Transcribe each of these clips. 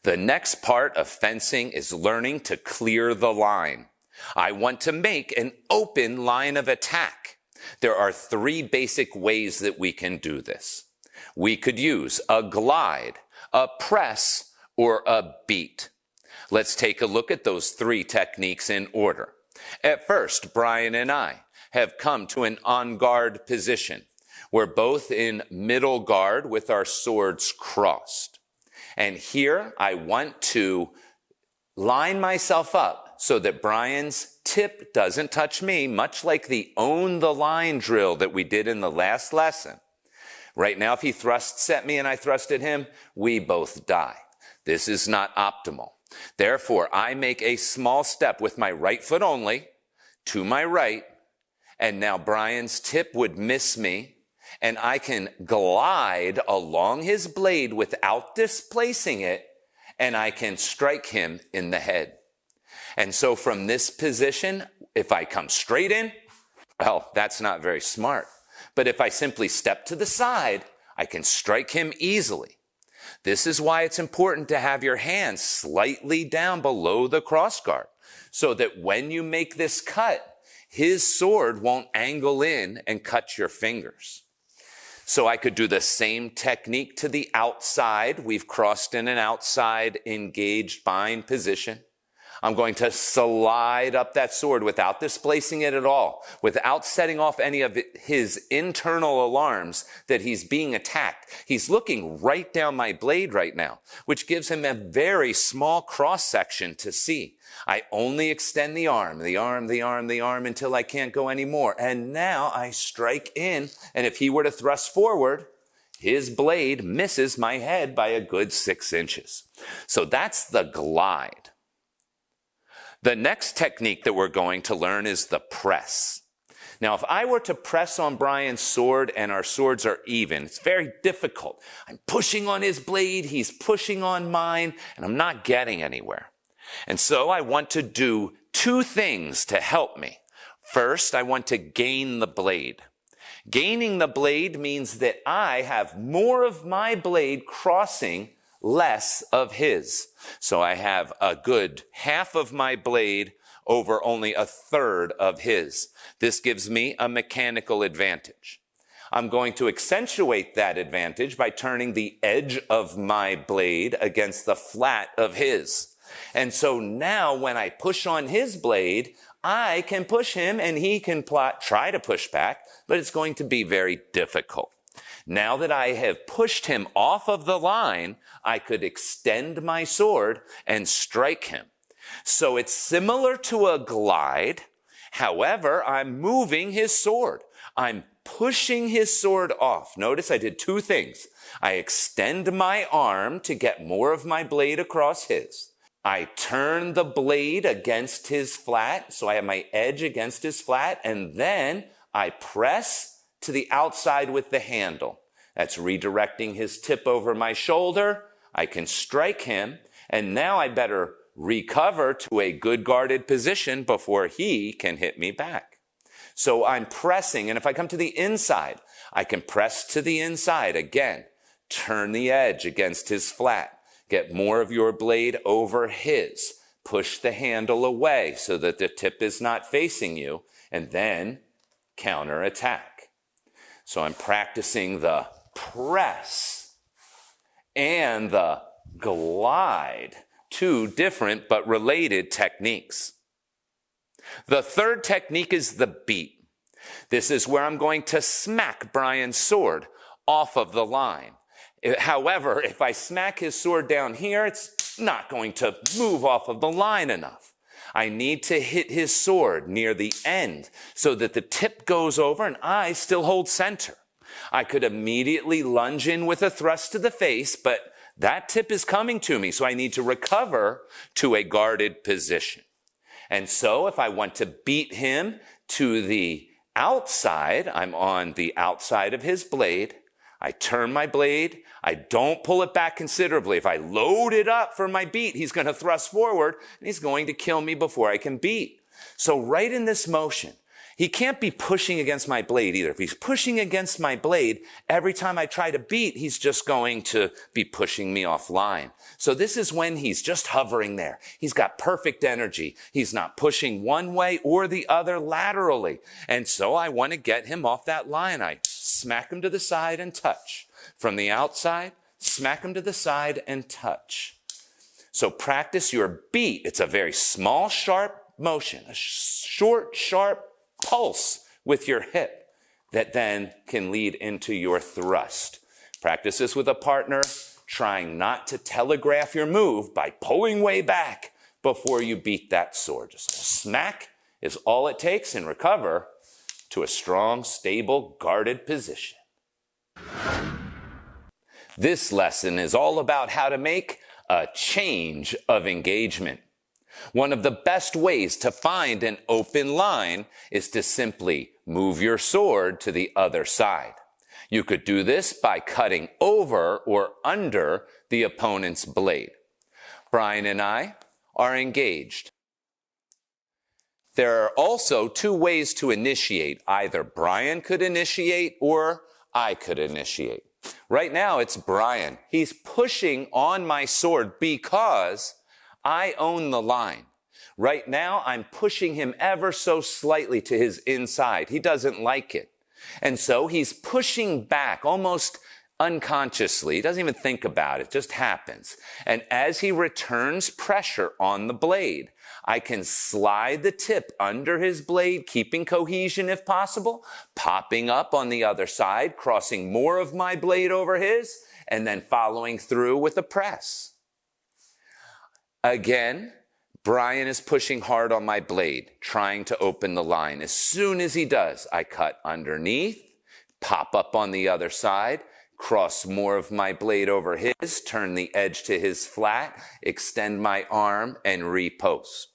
The next part of fencing is learning to clear the line. I want to make an open line of attack. There are 3 basic ways that we can do this. We could use a glide, a press, or a beat. Let's take a look at those 3 techniques in order. At first, Brian and I have come to an on guard position. We're both in middle guard with our swords crossed. And here I want to line myself up so that Brian's tip doesn't touch me, much like the own the line drill that we did in the last lesson. Right now, if he thrusts at me and I thrust at him, we both die. This is not optimal. Therefore, I make a small step with my right foot only to my right, and now Brian's tip would miss me, and I can glide along his blade without displacing it, and I can strike him in the head. And so from this position, if I come straight in, well, that's not very smart. But if I simply step to the side, I can strike him easily. This is why it's important to have your hands slightly down below the crossguard, so that when you make this cut, his sword won't angle in and cut your fingers. So I could do the same technique to the outside. We've crossed in an outside engaged bind position. I'm going to slide up that sword without displacing it at all, without setting off any of his internal alarms that he's being attacked. He's looking right down my blade right now, which gives him a very small cross section to see. I only extend the arm until I can't go anymore. And now I strike in, and if he were to thrust forward, his blade misses my head by a good 6 inches. So that's the glide. The next technique that we're going to learn is the press. Now, if I were to press on Brian's sword and our swords are even, it's very difficult. I'm pushing on his blade, he's pushing on mine, and I'm not getting anywhere. And so I want to do 2 things to help me. First, I want to gain the blade. Gaining the blade means that I have more of my blade crossing less of his. So I have a good half of my blade over only a third of his. This gives me a mechanical advantage. I'm going to accentuate that advantage by turning the edge of my blade against the flat of his. And so now when I push on his blade, I can push him and he can try to push back, but it's going to be very difficult. Now that I have pushed him off of the line, I could extend my sword and strike him. So it's similar to a glide. However, I'm moving his sword. I'm pushing his sword off. Notice I did 2 things. I extend my arm to get more of my blade across his. I turn the blade against his flat, so I have my edge against his flat, and then I press to the outside with the handle. That's redirecting his tip over my shoulder. I can strike him, and now I better recover to a good guarded position before he can hit me back. So I'm pressing, and if I come to the inside, I can press to the inside again, turn the edge against his flat, get more of your blade over his, push the handle away so that the tip is not facing you, and then counterattack. So I'm practicing the press and the glide, 2 different but related techniques. The third technique is the beat. This is where I'm going to smack Brian's sword off of the line. However, if I smack his sword down here, it's not going to move off of the line enough. I need to hit his sword near the end so that the tip goes over and I still hold center. I could immediately lunge in with a thrust to the face, but that tip is coming to me, so I need to recover to a guarded position. And so if I want to beat him to the outside, I'm on the outside of his blade. I turn my blade. I don't pull it back considerably. If I load it up for my beat, he's going to thrust forward and he's going to kill me before I can beat. So right in this motion, He can't be pushing against my blade either. If he's pushing against my blade, every time I try to beat, he's just going to be pushing me offline. So this is when he's just hovering there. He's got perfect energy. He's not pushing one way or the other laterally. And so I want to get him off that line. I smack him to the side and touch. From the outside, smack him to the side and touch. So practice your beat. It's a very small, sharp motion, a short, sharp pulse with your hip that then can lead into your thrust. Practice this with a partner, trying not to telegraph your move by pulling way back before you beat that sword. Just a smack is all it takes, and recover to a strong, stable, guarded position. This lesson is all about how to make a change of engagement. One of the best ways to find an open line is to simply move your sword to the other side. You could do this by cutting over or under the opponent's blade. Brian and I are engaged. There are also two ways to initiate. Either Brian could initiate or I could initiate. Right now it's Brian. He's pushing on my sword because I own the line. Right now, I'm pushing him ever so slightly to his inside. He doesn't like it. And so he's pushing back almost unconsciously. He doesn't even think about it. It just happens. And as he returns pressure on the blade, I can slide the tip under his blade, keeping cohesion if possible, popping up on the other side, crossing more of my blade over his, and then following through with a press. Again, Brian is pushing hard on my blade, trying to open the line. As soon as he does, I cut underneath, pop up on the other side, cross more of my blade over his, turn the edge to his flat, extend my arm, and repost.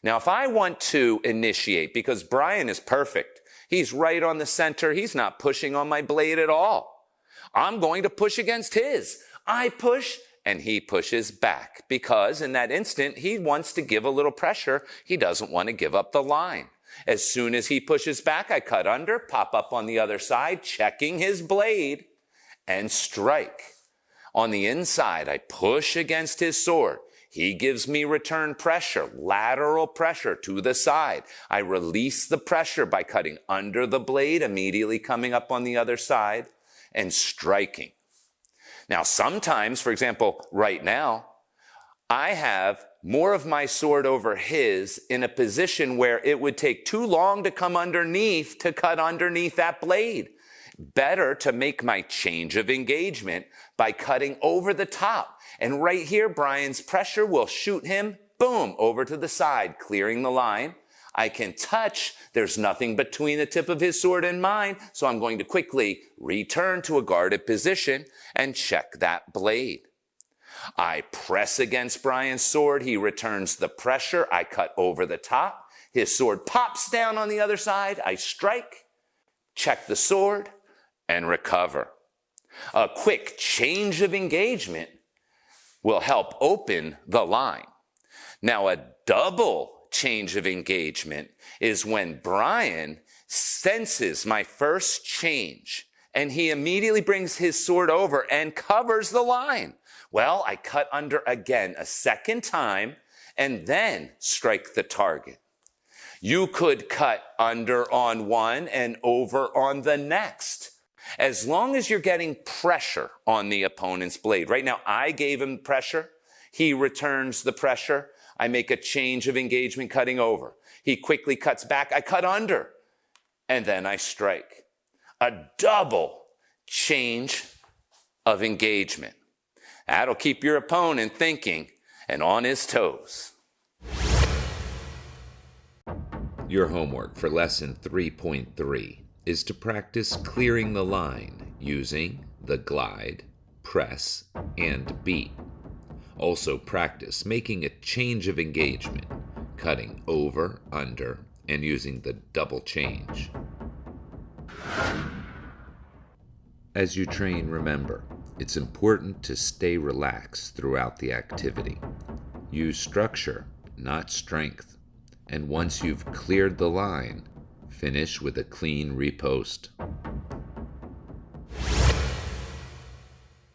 Now, if I want to initiate, because Brian is perfect, he's right on the center, he's not pushing on my blade at all. I'm going to push against his. I push, and he pushes back because in that instant, he wants to give a little pressure. He doesn't want to give up the line. As soon as he pushes back, I cut under, pop up on the other side, checking his blade, and strike. On the inside, I push against his sword. He gives me return pressure, lateral pressure to the side. I release the pressure by cutting under the blade, immediately coming up on the other side, and striking. Now, sometimes, for example, right now, I have more of my sword over his in a position where it would take too long to come underneath to cut underneath that blade. Better to make my change of engagement by cutting over the top. And right here, Brian's pressure will shoot him, boom, over to the side, clearing the line. I can touch. There's nothing between the tip of his sword and mine, so I'm going to quickly return to a guarded position and check that blade. I press against Brian's sword. He returns the pressure. I cut over the top. His sword pops down on the other side. I strike, check the sword, and recover. A quick change of engagement will help open the line. Now, a double change of engagement is when Brian senses my first change and he immediately brings his sword over and covers the line. Well, I cut under again a second time and then strike the target. You could cut under on one and over on the next, as long as you're getting pressure on the opponent's blade. Right now, I gave him pressure. He returns the pressure. I make a change of engagement cutting over. He quickly cuts back. I cut under, and then I strike. A double change of engagement. That'll keep your opponent thinking and on his toes. Your homework for lesson 3.3 is to practice clearing the line using the glide, press, and beat. Also practice making a change of engagement, cutting over, under, and using the double change. As you train, remember, it's important to stay relaxed throughout the activity. Use structure, not strength. And once you've cleared the line, Finish with a clean repost.